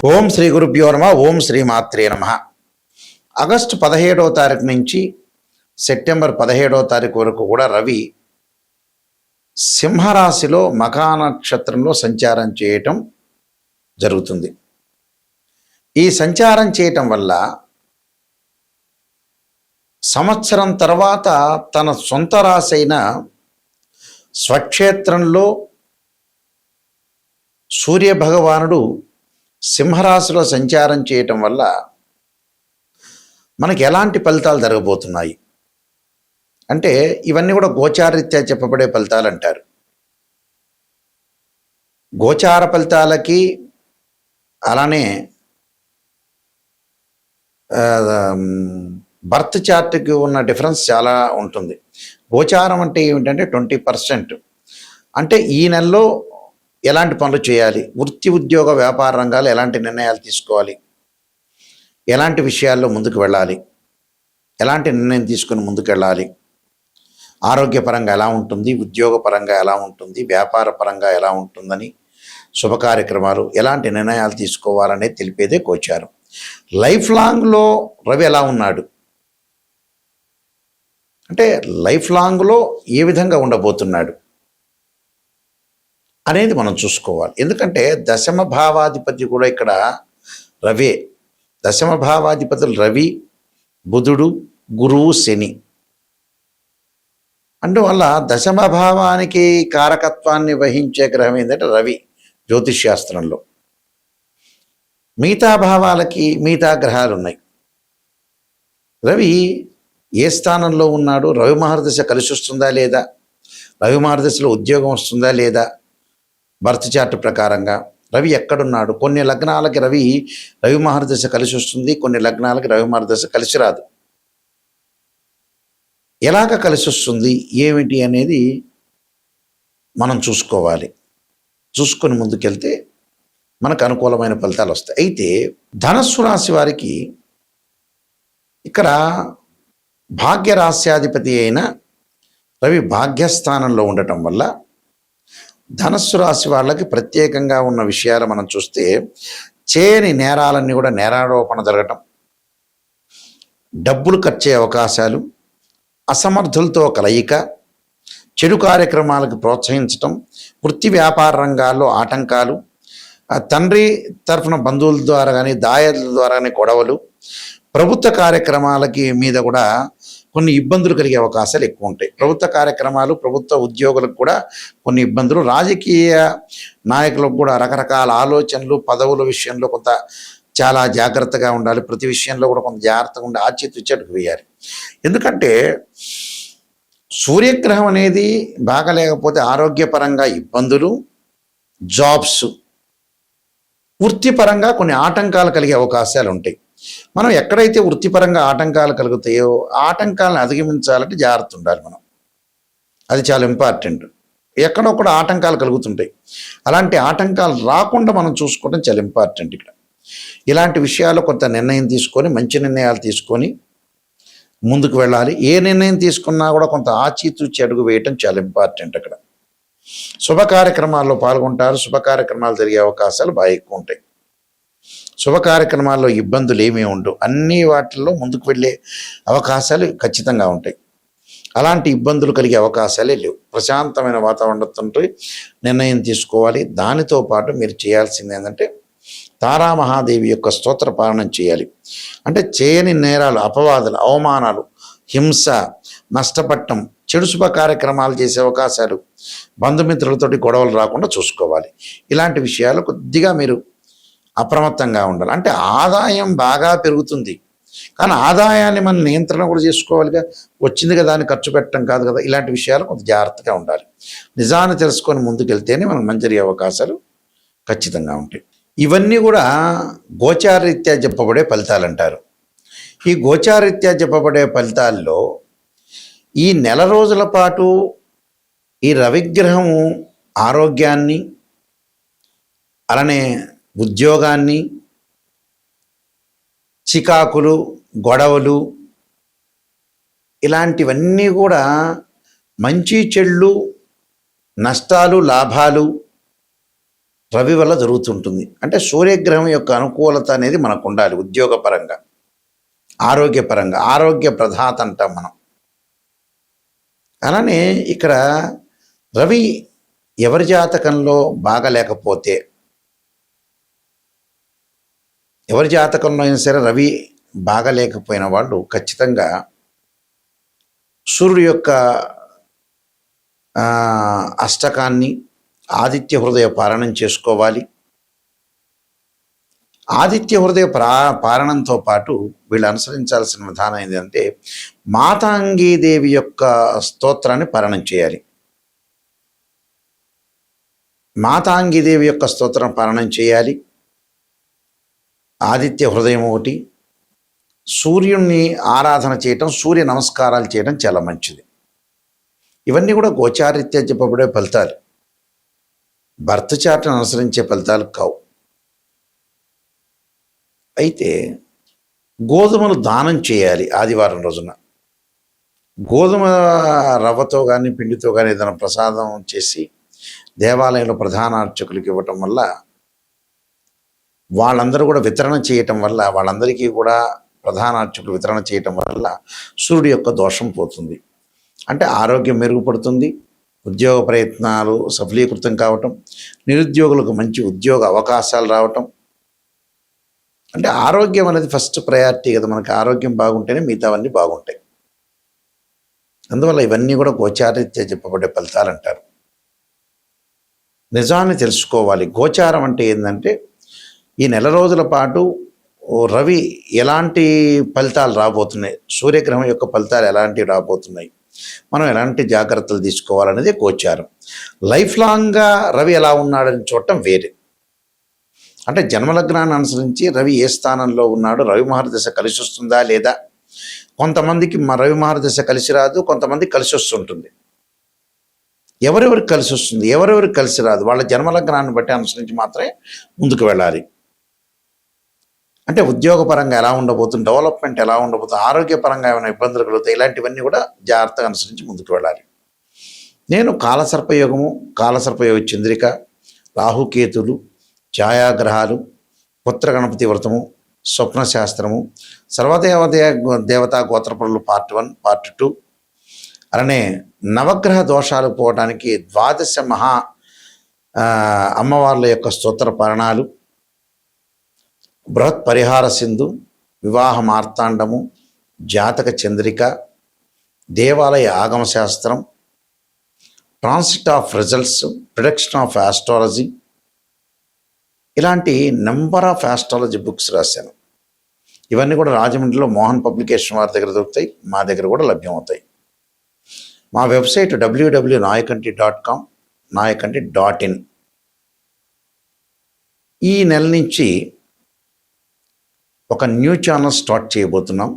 ఓం శ్రీ గురుభ్యో నమ. ఓం శ్రీ మాత్రే నమ. ఆగస్టు 17వ తారీఖు నుంచి సెప్టెంబర్ 17వ తారీఖు వరకు కూడా రవి సింహరాశిలో మఖా నక్షత్రంలో సంచారం చేయటం జరుగుతుంది. ఈ సంచారం చేయటం వల్ల సంవత్సరం తర్వాత తన సొంత రాశి అయిన స్వక్షేత్రంలో సూర్య భగవానుడు సింహరాశిలో సంచారం చేయటం వల్ల మనకి ఎలాంటి ఫలితాలు జరగబోతున్నాయి అంటే ఇవన్నీ కూడా గోచారరీత్యా చెప్పబడే ఫలితాలు అంటారు. గోచార ఫలితాలకి అలానే బర్త్ చార్ట్కి ఉన్న డిఫరెన్స్ చాలా ఉంటుంది. గోచారం అంటే ఏమిటంటే 20%. అంటే ఈ నెలలో ఎలాంటి పనులు చేయాలి, వృత్తి ఉద్యోగ వ్యాపార రంగాలు ఎలాంటి నిర్ణయాలు తీసుకోవాలి, ఎలాంటి విషయాల్లో ముందుకు వెళ్ళాలి, ఎలాంటి నిర్ణయం తీసుకుని ముందుకు వెళ్ళాలి, ఆరోగ్యపరంగా ఎలా ఉంటుంది, ఉద్యోగపరంగా ఎలా ఉంటుంది, వ్యాపార పరంగా ఎలా ఉంటుందని, శుభ కార్యక్రమాలు ఎలాంటి నిర్ణయాలు తీసుకోవాలనేది తెలిపేదే గోచారం. లైఫ్ లాంగ్లో రవి ఎలా ఉన్నాడు అంటే లైఫ్ లాంగ్లో ఏ విధంగా ఉండబోతున్నాడు అనేది మనం చూసుకోవాలి. ఎందుకంటే దశమ భావాధిపతి కూడా ఇక్కడ రవే. దశమ భావాధిపతులు రవి, బుధుడు, గురువు, శని. అందువల్ల దశమ భావానికి కారకత్వాన్ని వహించే గ్రహం ఏంటంటే రవి జ్యోతిష్ శాస్త్రంలో. మిగతా భావాలకి మిగతా గ్రహాలు ఉన్నాయి. రవి ఏ స్థానంలో ఉన్నాడు, రవి మహర్దశ కలిసి వస్తుందా లేదా, రవి మహర్దశలో ఉద్యోగం వస్తుందా లేదా, బర్త్ చార్ట్ ప్రకారంగా రవి ఎక్కడున్నాడు. కొన్ని లగ్నాలకి రవి మహర్దశ కలిసి వస్తుంది, కొన్ని లగ్నాలకి రవి మహర్దశ కలిసి రాదు. ఎలాగ కలిసి వస్తుంది ఏమిటి అనేది మనం చూసుకోవాలి. చూసుకొని ముందుకెళ్తే మనకు అనుకూలమైన ఫలితాలు వస్తాయి. అయితే ధనస్సు రాశి వారికి ఇక్కడ భాగ్యరాశ్యాధిపతి అయిన రవి భాగ్యస్థానంలో ఉండటం వల్ల ధనస్సు రాశి వాళ్ళకి ప్రత్యేకంగా ఉన్న విషయాలు మనం చూస్తే చేయని నేరాలన్నీ కూడా నేరారోపణ జరగటం, డబ్బులు ఖర్చే అవకాశాలు, అసమర్థులతో కలయిక, చెడు కార్యక్రమాలకు ప్రోత్సహించటం, వృత్తి వ్యాపార రంగాల్లో ఆటంకాలు, తండ్రి తరఫున బంధువుల ద్వారా కానీ దాయాదుల ద్వారా కానీ గొడవలు, ప్రభుత్వ కార్యక్రమాలకి మీద కూడా కొన్ని ఇబ్బందులు కలిగే అవకాశాలు ఎక్కువ ఉంటాయి. ప్రభుత్వ కార్యక్రమాలు, ప్రభుత్వ ఉద్యోగులకు కూడా కొన్ని ఇబ్బందులు, రాజకీయ నాయకులకు కూడా రకరకాల ఆలోచనలు, పదవుల విషయంలో కొంత చాలా జాగ్రత్తగా ఉండాలి. ప్రతి విషయంలో కూడా కొంత జాగ్రత్తగా ఉండి ఆచితూచి అడుగు వేయాలి. ఎందుకంటే సూర్యగ్రహం అనేది బాగా లేకపోతే ఆరోగ్యపరంగా ఇబ్బందులు, జాబ్స్, వృత్తిపరంగా కొన్ని ఆటంకాలు కలిగే అవకాశాలు ఉంటాయి. మనం ఎక్కడైతే వృత్తిపరంగా ఆటంకాలు కలుగుతాయో ఆటంకాలను అధిగమించాలంటే జాగ్రత్త ఉండాలి మనం. అది చాలా ఇంపార్టెంట్. ఎక్కడొక్కడ ఆటంకాలు కలుగుతుంటాయి, అలాంటి ఆటంకాలు రాకుండా మనం చూసుకోవడం చాలా ఇంపార్టెంట్. ఇక్కడ ఇలాంటి విషయాలు కొంత నిర్ణయం తీసుకొని మంచి నిర్ణయాలు తీసుకొని ముందుకు వెళ్ళాలి. ఏ నిర్ణయం తీసుకున్నా కూడా కొంత ఆచితూచి అడుగు వేయటం చాలా ఇంపార్టెంట్. అక్కడ శుభ కార్యక్రమాల్లో పాల్గొంటారు. శుభ కార్యక్రమాలు జరిగే అవకాశాలు బాగా ఎక్కువ ఉంటాయి. శుభ కార్యక్రమాల్లో ఇబ్బందులు ఏమీ ఉండవు. అన్ని వాటిల్లో ముందుకు వెళ్ళే అవకాశాలు ఖచ్చితంగా ఉంటాయి. అలాంటి ఇబ్బందులు కలిగే అవకాశాలే లేవు. ప్రశాంతమైన వాతావరణంతో నిర్ణయం తీసుకోవాలి. దానితో పాటు మీరు చేయాల్సింది ఏంటంటే తారామహాదేవి యొక్క స్తోత్ర పాలనం చేయాలి. అంటే చేయని నేరాలు, అపవాదులు, అవమానాలు, హింస, నష్టపట్టం, చెడు శుభ కార్యక్రమాలు చేసే అవకాశాలు, బంధుమిత్రులతోటి గొడవలు రాకుండా చూసుకోవాలి. ఇలాంటి విషయాలు కొద్దిగా మీరు అప్రమత్తంగా ఉండాలి. అంటే ఆదాయం బాగా పెరుగుతుంది, కానీ ఆదాయాన్ని మనం నియంత్రణ కూడా చేసుకోవాలిగా. వచ్చింది కదా అని ఖర్చు పెట్టడం కాదు కదా. ఇలాంటి విషయాలు కొంత జాగ్రత్తగా ఉండాలి. నిజాన్ని తెలుసుకొని ముందుకెళ్తేనే మనకు మంచి జరిగే అవకాశాలు ఖచ్చితంగా ఉంటాయి. ఇవన్నీ కూడా గోచారరీత్యా చెప్పబడే ఫలితాలు అంటారు. ఈ గోచారరీత్యా చెప్పబడే ఫలితాల్లో ఈ నెల రోజుల పాటు ఈ రవిగ్రహము ఆరోగ్యాన్ని, అలానే ఉద్యోగాన్ని, చికాకులు, గొడవలు ఇలాంటివన్నీ కూడా మంచి చెళ్ళు, నష్టాలు, లాభాలు రవి వల్ల జరుగుతుంటుంది. అంటే సూర్యగ్రహం యొక్క అనుకూలత అనేది మనకు ఉండాలి. ఉద్యోగపరంగా, ఆరోగ్యపరంగా, ఆరోగ్య ప్రదాత అంటాం మనం. అలానే ఇక్కడ రవి ఎవరి జాతకంలో బాగలేకపోతే, ఎవరి జాతకంలో అయినా సరే రవి బాగలేకపోయిన వాళ్ళు ఖచ్చితంగా సూర్యుడు యొక్క అష్టకాన్ని, ఆదిత్య హృదయ పారణం చేసుకోవాలి. ఆదిత్య హృదయ పారణంతో పాటు వీళ్ళు అనుసరించాల్సిన విధానం ఏంటంటే మాతాంగీదేవి యొక్క స్తోత్రాన్ని పారణం చేయాలి. మాతాంగీదేవి యొక్క స్తోత్రం పారణం చేయాలి. ఆదిత్య హృదయం ఒకటి, సూర్యుణ్ణి ఆరాధన చేయటం, సూర్య నమస్కారాలు చేయడం చాలా మంచిది. ఇవన్నీ కూడా గోచారీత్యా చెప్పబడే ఫలితాలు, బర్త్ చార్ట్ను అనుసరించే ఫలితాలు కావు. అయితే గోధుమలు దానం చేయాలి ఆదివారం రోజున. గోధుమ రవ్వతో కానీ పిండితో కానీ ఏదైనా ప్రసాదం చేసి దేవాలయంలో ప్రధాన అర్చకులకు ఇవ్వటం వల్ల, వాళ్ళందరూ కూడా వితరణ చేయటం వల్ల, వాళ్ళందరికీ కూడా ప్రధాన అర్చకులు వితరణ చేయటం వల్ల సూర్యుడి యొక్క దోషం పోతుంది. అంటే ఆరోగ్యం మెరుగుపడుతుంది, ఉద్యోగ ప్రయత్నాలు సఫలీకృతం కావటం, నిరుద్యోగులకు మంచి ఉద్యోగ అవకాశాలు రావటం. అంటే ఆరోగ్యం అనేది ఫస్ట్ ప్రయారిటీ కదా. మనకి ఆరోగ్యం బాగుంటేనే మిగతావన్నీ బాగుంటాయి. అందువల్ల ఇవన్నీ కూడా గోచారీత్యా చెప్పబడే ఫలితాలు అంటారు. నిజాన్ని తెలుసుకోవాలి. గోచారం అంటే ఏంటంటే ఈ నెల రోజుల పాటు రవి ఎలాంటి ఫలితాలు రాబోతున్నాయి, సూర్యగ్రహం యొక్క ఫలితాలు ఎలాంటివి రాబోతున్నాయి, మనం ఎలాంటి జాగ్రత్తలు తీసుకోవాలనేది గోచారం. లైఫ్ లాంగ్గా రవి ఎలా ఉన్నాడని చూడటం వేరే. అంటే జన్మలగ్నాన్ని అనుసరించి రవి ఏ స్థానంలో ఉన్నాడు, రవి మహర్దశ కలిసి వస్తుందా లేదా. కొంతమందికి రవి మహర్దశ కలిసి రాదు, కొంతమందికి కలిసి వస్తుంటుంది. ఎవరెవరికి కలిసి వస్తుంది, ఎవరెవరికి కలిసి రాదు, వాళ్ళ జన్మలగ్నాన్ని బట్టి అనుసరించి మాత్రమే ముందుకు వెళ్ళాలి. అంటే ఉద్యోగపరంగా ఎలా ఉండబోతుంది, డెవలప్మెంట్ ఎలా ఉండబోతుంది, ఆరోగ్యపరంగా ఏమైనా ఇబ్బందులు కలుగుతాయి, ఇలాంటివన్నీ కూడా జాగ్రత్తగా అనుసరించి ముందుకు వెళ్ళాలి. నేను కాలసర్పయోగము, కాలసర్పయోగ చంద్రిక, రాహుకేతులు, ఛాయాగ్రహాలు, పుత్ర గణపతి వ్రతము, స్వప్నశాస్త్రము, దేవతా గోత్రపరులు పార్ట్ 1, పార్ట్ 2, అలానే నవగ్రహ దోషాలు పోవడానికి 12 మహా అమ్మవార్ల యొక్క స్తోత్ర పారణాలు, బృహత్ పరిహార సింధు, వివాహ మార్తాండము, జాతక చంద్రిక, దేవాలయ ఆగమ శాస్త్రం, transit of results, prediction of astrology, ఇలాంటి నెంబర్ ఆఫ్ ఆస్ట్రాలజీ బుక్స్ రాశాను. ఇవన్నీ కూడా రాజమండ్రిలో మోహన్ పబ్లికేషన్ వారి దగ్గర దొరుకుతాయి, మా దగ్గర కూడా లభ్యమవుతాయి. మా వెబ్సైట్ www.nayakanti.com, nayakanti.in. ఈ నెల నుంచి ఒక న్యూ ఛానల్ స్టార్ట్ చేయబోతున్నాం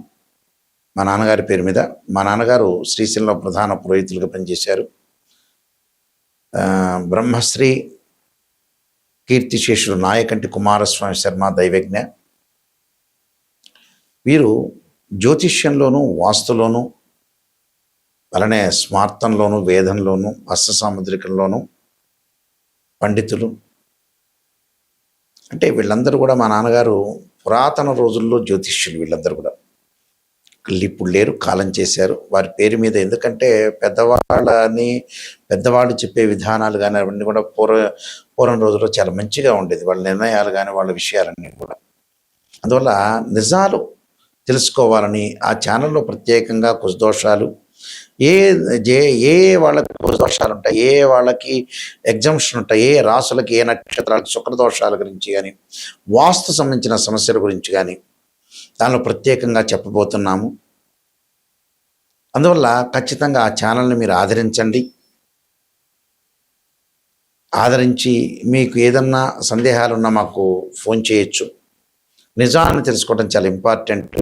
మా నాన్నగారి పేరు మీద. మా నాన్నగారు శ్రీశైలంలో ప్రధాన పురోహితులుగా పనిచేశారు. బ్రహ్మశ్రీ కీర్తిశేషులు నాయకంటి కుమారస్వామి శర్మ దైవజ్ఞ. వీరు జ్యోతిష్యంలోనూ, వాస్తులోనూ, అలానే స్మార్తంలోనూ, వేదంలోనూ, హస్త సాముద్రికంలోనూ పండితులు. అంటే వీళ్ళందరూ కూడా మా నాన్నగారు పురాతన రోజుల్లో జ్యోతిష్యులు. వీళ్ళందరూ కూడా ఇప్పుడు లేరు, కాలం చేశారు. వారి పేరు మీద, ఎందుకంటే పెద్దవాళ్ళు చెప్పే విధానాలు కానీ అవన్నీ కూడా పూర్వం రోజుల్లో చాలా మంచిగా ఉండేది, వాళ్ళ నిర్ణయాలు కానీ వాళ్ళ విషయాలన్నీ కూడా. అందువల్ల నిజాలు తెలుసుకోవాలని ఆ ఛానల్లో ప్రత్యేకంగా కుశదోషాలు, ఏ వాళ్ళకి కుశదోషాలు ఉంటాయి, ఏ వాళ్ళకి ఎగ్జామ్షన్ ఉంటాయి, ఏ రాసులకి, ఏ నక్షత్రాలకి శుక్రదోషాల గురించి కానీ, వాస్తు సంబంధించిన సమస్యల గురించి కానీ దానిలో ప్రత్యేకంగా చెప్పబోతున్నాము. అందువల్ల ఖచ్చితంగా ఆ ఛానల్ని మీరు ఆదరించండి. ఆదరించి మీకు ఏదన్నా సందేహాలున్నా మాకు ఫోన్ చేయొచ్చు. నిజాన్ని తెలుసుకోవడం చాలా ఇంపార్టెంట్.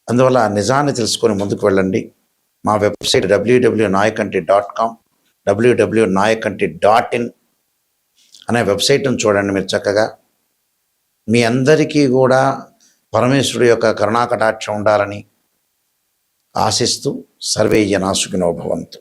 అందువల్ల నిజాన్ని తెలుసుకొని ముందుకు వెళ్ళండి. మా వెబ్సైట్ www.nayakanti.com, www.nayakanti.in అనే వెబ్సైట్ను చూడండి. మీరు చక్కగా మీ అందరికీ కూడా పరమేశ్వరుడు యొక్క కరుణాకటాక్షం ఉండాలని ఆశిస్తూ సర్వే జనా సుఖినో భవంతు.